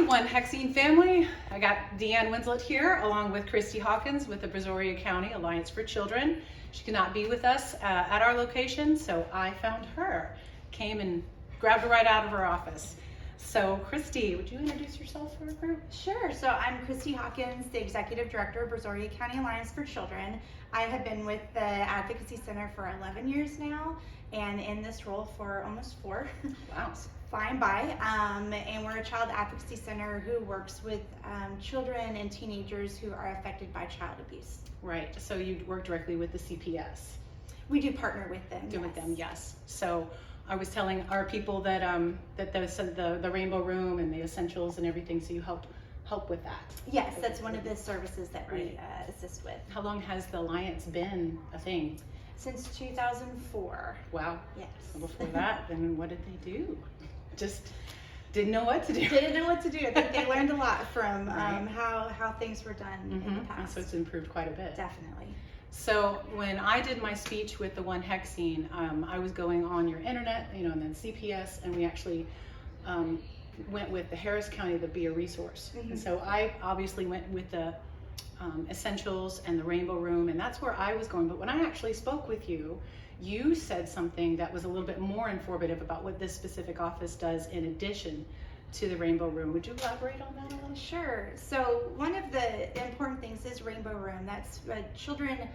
One Hexine family. I got Dee Winslett here along with Christy Hawkins with the Brazoria County Alliance for Children. She could not be with us at our location, so I found her. Came and grabbed her right out of her office. So Christy, would you introduce yourself for our group? Sure. So I'm Christy Hawkins, the Executive Director of Brazoria County Alliance for Children. I have been with the Advocacy Center for 11 years now, and in this role for almost 4. Wow. Flying by. And we're a child advocacy center who works with children and teenagers who are affected by child abuse. Right. So you work directly with the CPS. We do partner with them. With them, yes. So I was telling our people that that the Rainbow Room and the Essentials and everything. So you help with that. Yes, that's one of the services that we assist with. How long has the Alliance been a thing? Since 2004. Wow. Yes. Before that, then what did they do? Just didn't know what to do. Didn't know what to do. I think they learned a lot from how things were done in the past. So it's improved quite a bit. Definitely. So when I did my speech with the One Hexine, I was going on your internet, and then CPS, and we actually went with the Harris County to be a resource. And so I obviously went with the Essentials and the Rainbow Room, and that's where I was going. But when I actually spoke with you, you said something that was a little bit more informative about what this specific office does in addition to the Rainbow Room. Would you elaborate on that a little? Sure. So one of the important things is Rainbow Room. That's children,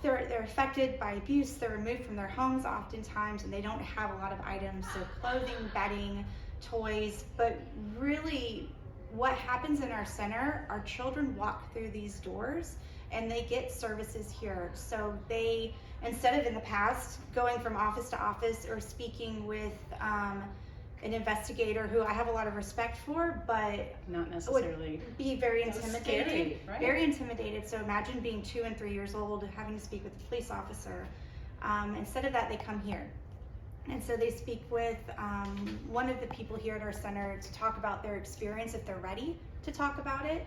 they're affected by abuse. They're removed from their homes oftentimes, and they don't have a lot of items. So clothing, bedding, toys, but really what happens in our center, our children walk through these doors and they get services here. So they, instead of in the past going from office to office or speaking with an investigator who I have a lot of respect for, but not necessarily would be very intimidated. Scary, right? Very intimidated. So imagine being 2 and 3 years old having to speak with a police officer. Instead of that, they come here. And so they speak with one of the people here at our center to talk about their experience if they're ready to talk about it.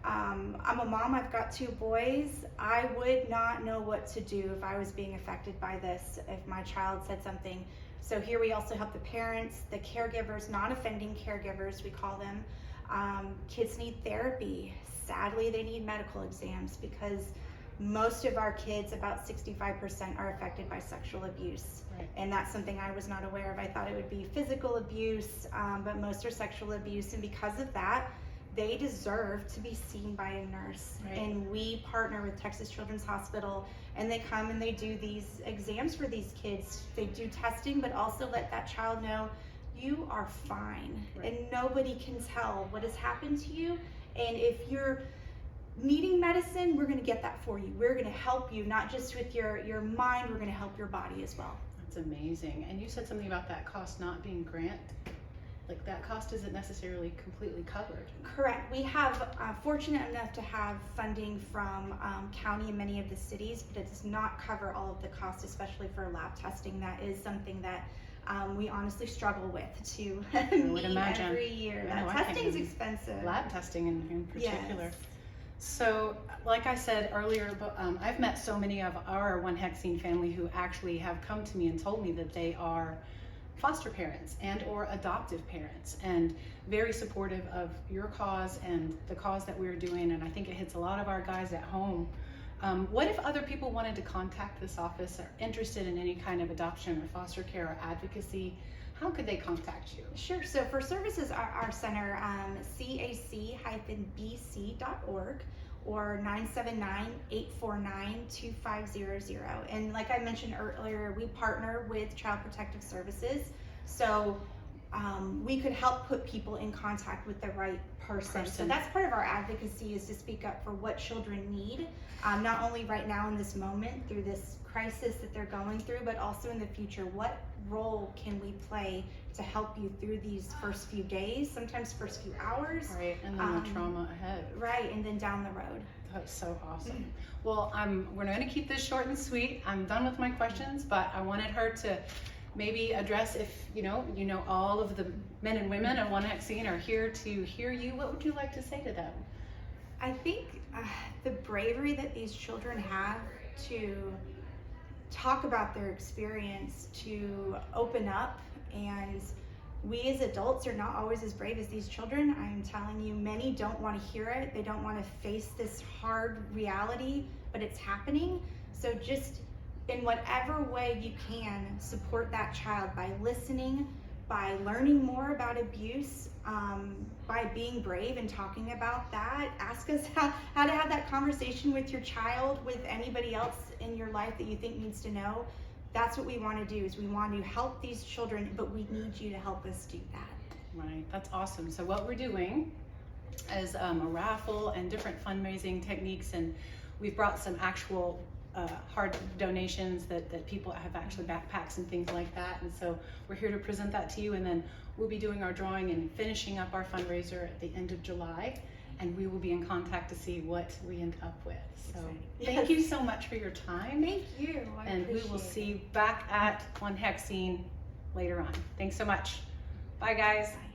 I'm a mom, I've got 2 boys. I would not know what to do if I was being affected by this, if my child said something. So here we also help the parents, the caregivers, non-offending caregivers, we call them. Kids need therapy. Sadly, they need medical exams because most of our kids, about 65%, are affected by sexual abuse. Right. And that's something I was not aware of. I thought it would be physical abuse, but most are sexual abuse. And because of that, they deserve to be seen by a nurse. Right. And we partner with Texas Children's Hospital, and they come and they do these exams for these kids. They do testing, but also let that child know you are fine. Right. And nobody can tell what has happened to you. And if you're needing medicine, we're going to get that for you. We're going to help you, not just with your mind, we're going to help your body as well. That's amazing. And you said something about that cost not being grant. Like that cost isn't necessarily completely covered. Correct. We have fortunate enough to have funding from county and many of the cities, but it does not cover all of the costs, especially for lab testing. That is something that we honestly struggle with to meet every year. Testing's expensive. Lab testing in particular. Yes. So, like I said earlier, I've met so many of our One Hexine family who actually have come to me and told me that they are foster parents and or adoptive parents, and very supportive of your cause and the cause that we're doing. And I think it hits a lot of our guys at home. What if other people wanted to contact this office or interested in any kind of adoption or foster care or advocacy? How could they contact you? Sure. So for services, our center, cac-bc.org or 979-849-2500. And like I mentioned earlier, we partner with Child Protective Services. So we could help put people in contact with the right person. So that's part of our advocacy, is to speak up for what children need, not only right now in this moment through this crisis that they're going through, but also in the future. What role can we play to help you through these first few days, sometimes first few hours? Right, and then the trauma ahead. Right, and then down the road. That's so awesome. Well, we're going to keep this short and sweet. I'm done with my questions, but I wanted her to maybe address, if you know all of the men and women of One Hexine are here to hear you. What would you like to say to them? I think the bravery that these children have to talk about their experience, to open up and we as adults are not always as brave as these children. I'm telling you, many don't want to hear it. They don't want to face this hard reality, but it's happening. So just in whatever way you can, support that child by listening, by learning more about abuse, by being brave and talking about that. Ask us how to have that conversation with your child, with anybody else in your life that you think needs to know. That's what we want to do, is we want to help these children, but we need you to help us do that. Right, that's awesome. So what we're doing is a raffle and different fundraising techniques, and we've brought some actual hard donations that people have, actually backpacks and things like that, and so we're here to present that to you, and then we'll be doing our drawing and finishing up our fundraiser at the end of July, and we will be in contact to see what we end up with. So thank you so much for your time. Thank you. And we will see you back at 1 Hexene later on. Thanks so much. Bye guys. Bye.